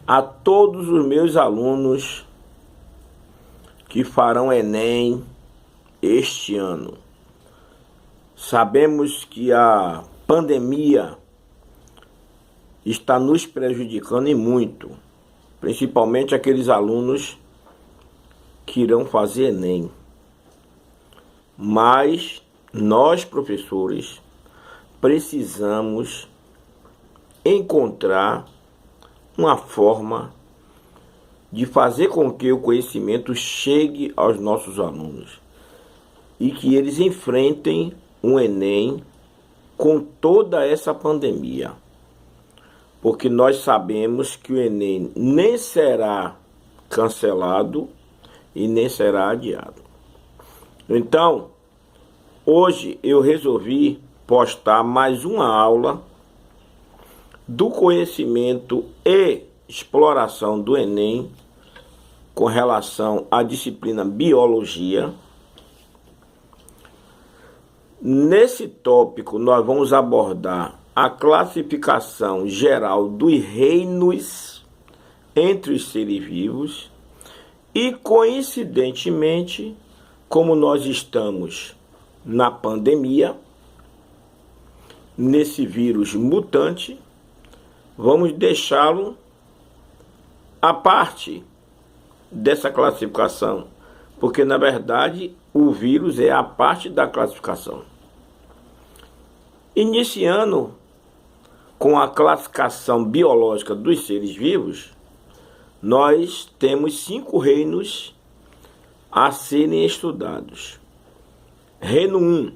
A todos os meus alunos que farão Enem este ano. Sabemos que a pandemia está nos prejudicando e muito, principalmente aqueles alunos que irão fazer Enem. Mas nós, professores, precisamos encontrar uma forma de fazer com que o conhecimento chegue aos nossos alunos e que eles enfrentem um Enem com toda essa pandemia. Porque nós sabemos que o Enem nem será cancelado e nem será adiado. Então, hoje eu resolvi postar mais uma aula do conhecimento e exploração do Enem com relação à disciplina Biologia. Nesse tópico, nós vamos abordar a classificação geral dos reinos entre os seres vivos e, coincidentemente, como nós estamos na pandemia, nesse vírus mutante, vamos deixá-lo à parte dessa classificação, porque, na verdade, o vírus é a parte da classificação. Iniciando com a classificação biológica dos seres vivos, nós temos 5 reinos a serem estudados. Reino 1,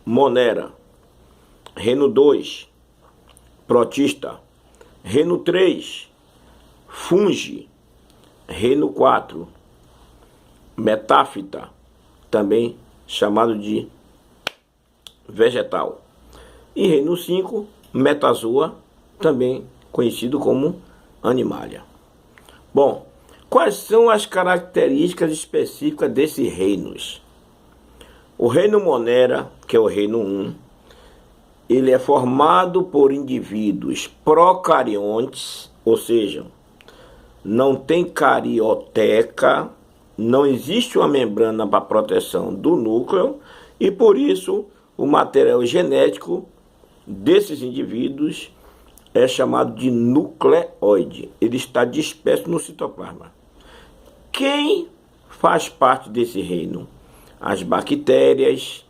Monera. Reino 2, Protista. Reino 3, Fungi. Reino 4, Metáfita, também chamado de vegetal. E reino 5, Metazoa, também conhecido como animalia. Bom, quais são as características específicas desses reinos? O reino Monera, que é o reino 1, ele é formado por indivíduos procariontes, ou seja, não tem carioteca, não existe uma membrana para proteção do núcleo e, por isso, o material genético desses indivíduos é chamado de nucleóide. Ele está disperso no citoplasma. Quem faz parte desse reino? As bactérias,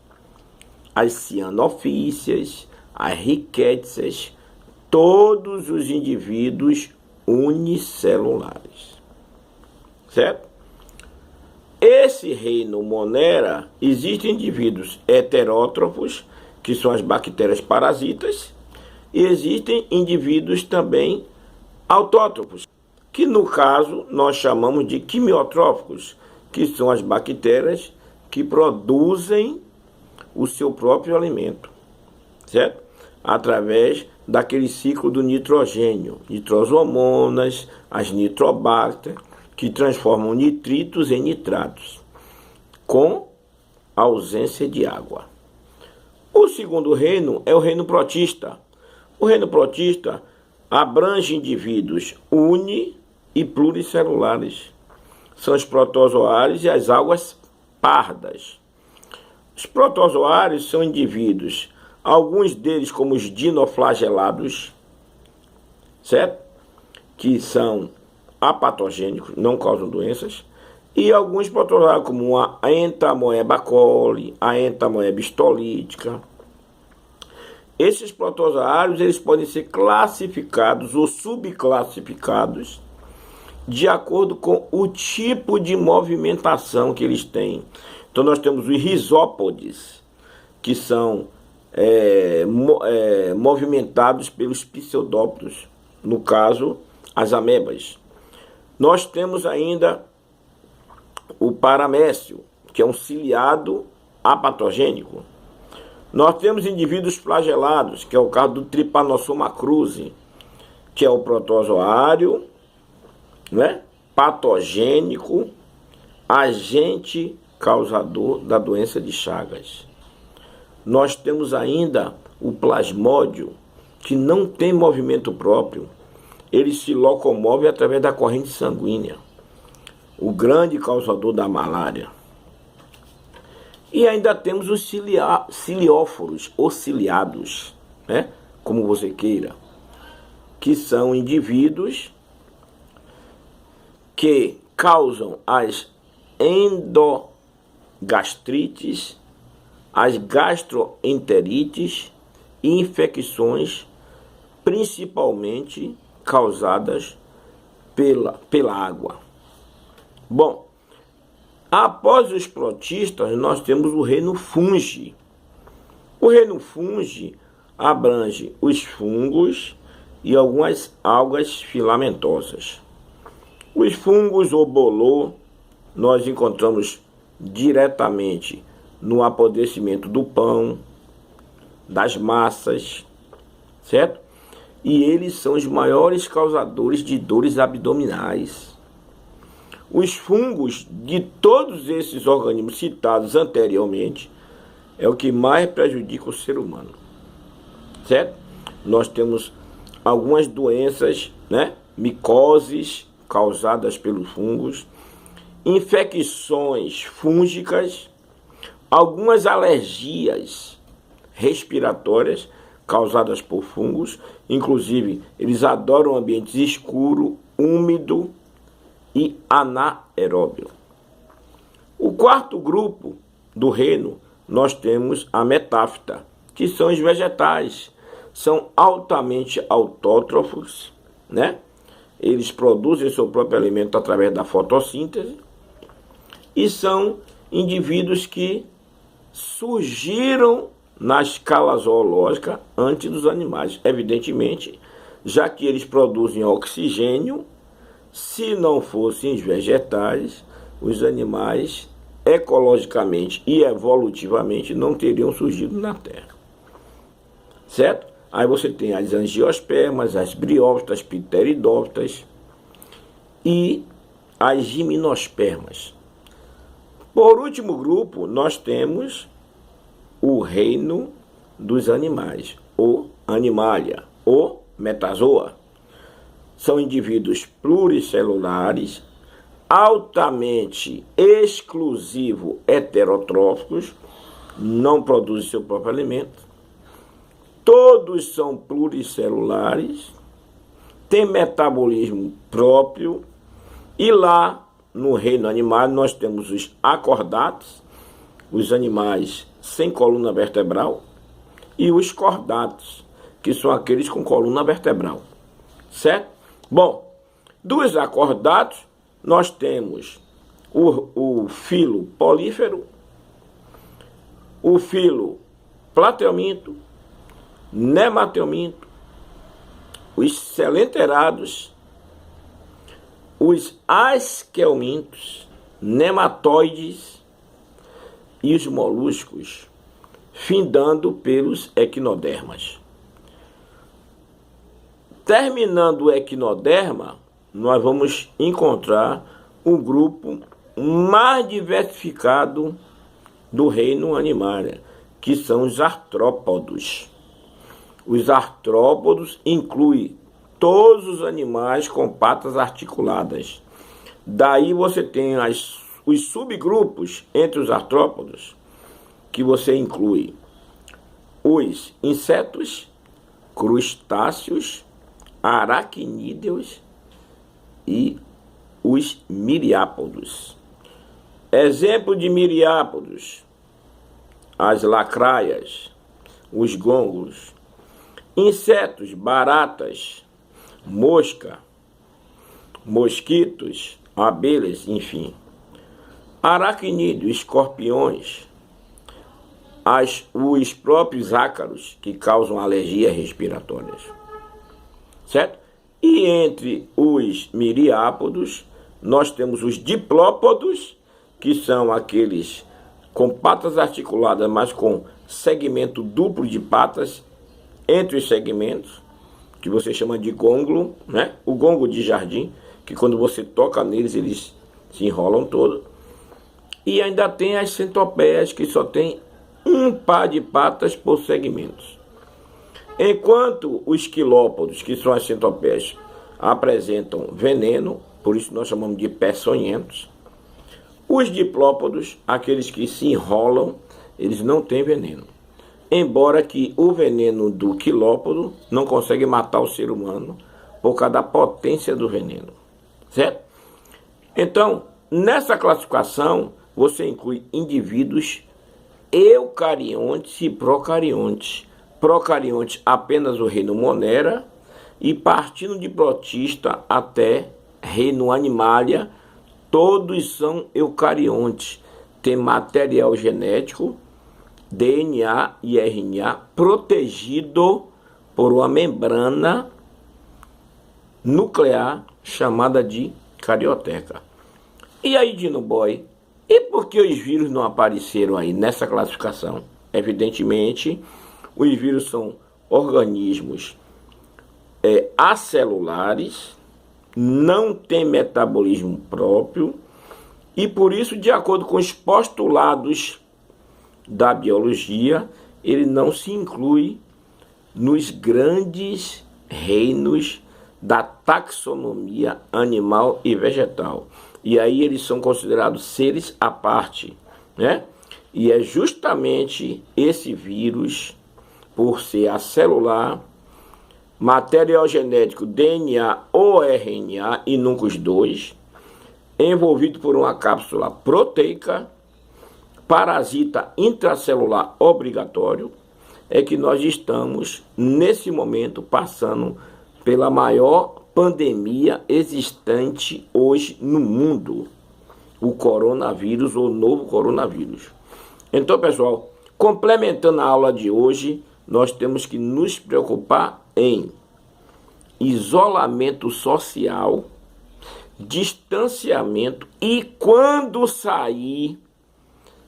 as cianofícias, as riquétias, todos os indivíduos unicelulares. Certo? Esse reino Monera, existem indivíduos heterótrofos, que são as bactérias parasitas, e existem indivíduos também autótrofos, que no caso nós chamamos de quimiotróficos, que são as bactérias que produzem o seu próprio alimento, certo? Através daquele ciclo do nitrogênio, nitrosomonas, as nitrobacter, que transformam nitritos em nitratos, com ausência de água. O segundo reino é o reino protista. O reino protista abrange indivíduos uni- e pluricelulares. São os protozoários e as algas pardas. Os protozoários são indivíduos, alguns deles como os dinoflagelados, certo? Que são apatogênicos, não causam doenças, e alguns protozoários como a Entamoeba coli, a Entamoeba histolítica. Esses protozoários eles podem ser classificados ou subclassificados de acordo com o tipo de movimentação que eles têm. Então nós temos os risópodes, que são movimentados pelos pseudópodos, no caso, as amebas. Nós temos ainda o paramécio, que é um ciliado apatogênico. Nós temos indivíduos flagelados, que é o caso do Trypanosoma cruzi, que é o protozoário, né, patogênico, agente causador da doença de Chagas. Nós temos ainda o plasmódio, que não tem movimento próprio. ele se locomove através da corrente sanguínea, o grande causador da malária. E ainda temos os cilióforos, ou ciliados, né? Como você queira, que são indivíduos que causam as endogastrites, as gastroenterites e infecções, principalmente causadas pela água. Bom, após os protistas, nós temos o reino fungi. O reino fungi abrange os fungos e algumas algas filamentosas. Os fungos ou bolor nós encontramos diretamente no apodrecimento do pão, das massas, certo? E eles são os maiores causadores de dores abdominais. Os fungos de todos esses organismos citados anteriormente é o que mais prejudica o ser humano, certo? Nós temos algumas doenças, né? Micoses causadas pelos fungos, infecções fúngicas, algumas alergias respiratórias causadas por fungos, inclusive eles adoram ambientes escuro, úmido e anaeróbio. O quarto grupo do reino, nós temos a metáfita, que são os vegetais. São altamente autótrofos, né? Eles produzem seu próprio alimento através da fotossíntese e são indivíduos que surgiram na escala zoológica antes dos animais, evidentemente, já que eles produzem oxigênio. Se não fossem os vegetais, os animais ecologicamente e evolutivamente não teriam surgido na Terra, certo? Aí você tem as angiospermas, as briófitas, pteridófitas e as gimnospermas. Por último grupo, nós temos o reino dos animais, ou animalia, ou metazoa. São indivíduos pluricelulares, altamente exclusivo heterotróficos, não produzem seu próprio alimento. Todos são pluricelulares, têm metabolismo próprio, e lá no reino animal nós temos os acordatos, os animais sem coluna vertebral, e os cordatos, que são aqueles com coluna vertebral, certo? Bom, dos acordatos nós temos o filo polífero, o filo plateuminto, nemateuminto, os selenterados, os asquelmintos, nematóides e os moluscos, findando pelos equinodermas. Terminando o equinoderma, nós vamos encontrar o grupo mais diversificado do reino animal, que são os artrópodos. Os artrópodos incluem todos os animais com patas articuladas. Daí você tem os subgrupos entre os artrópodos, que você inclui os insetos, crustáceos, aracnídeos e os miriápodos. Exemplo de miriápodos: as lacraias, os gôngolos. Insetos: baratas, mosca, mosquitos, abelhas, enfim. Aracnídeos: escorpiões, os próprios ácaros, que causam alergias respiratórias, certo? E entre os miriápodos, nós temos os diplópodos, que são aqueles com patas articuladas, mas com segmento duplo de patas entre os segmentos, que você chama de gôngulo, né? O gôngulo de jardim, que quando você toca neles, eles se enrolam todo. E ainda tem as centopeias, que só tem um par de patas por segmentos. Enquanto os quilópodos, que são as centopeias, apresentam veneno, por isso nós chamamos de peçonhentos. Os diplópodos, aqueles que se enrolam, eles não têm veneno. Embora que o veneno do quilópodo não consegue matar o ser humano por causa da potência do veneno, certo? Então, nessa classificação, você inclui indivíduos eucariontes e procariontes. Procariontes apenas o reino Monera e partindo de protista até reino Animalia, todos são eucariontes. Tem material genético, DNA e RNA protegido por uma membrana nuclear chamada de carioteca. E aí, Dino Boy, e por que os vírus não apareceram aí nessa classificação? Evidentemente, os vírus são organismos acelulares, não têm metabolismo próprio e por isso, de acordo com os postulados da biologia, ele não se inclui nos grandes reinos da taxonomia animal e vegetal. E aí eles são considerados seres à parte, né? E é justamente esse vírus, por ser acelular, material genético, DNA ou RNA, e nunca os dois, envolvido por uma cápsula proteica, parasita intracelular obrigatório, é que nós estamos, nesse momento, passando pela maior pandemia existente hoje no mundo, o coronavírus ou novo coronavírus. Então, pessoal, complementando a aula de hoje, nós temos que nos preocupar em isolamento social, distanciamento e quando sair,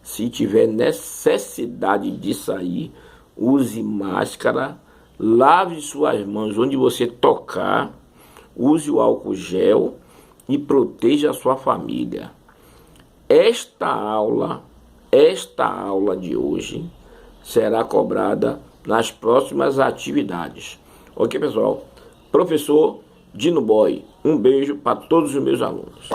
se tiver necessidade de sair, use máscara, lave suas mãos onde você tocar, use o álcool gel e proteja a sua família. Esta aula de hoje será cobrada nas próximas atividades. Ok, pessoal? Professor Dino Boy, um beijo para todos os meus alunos.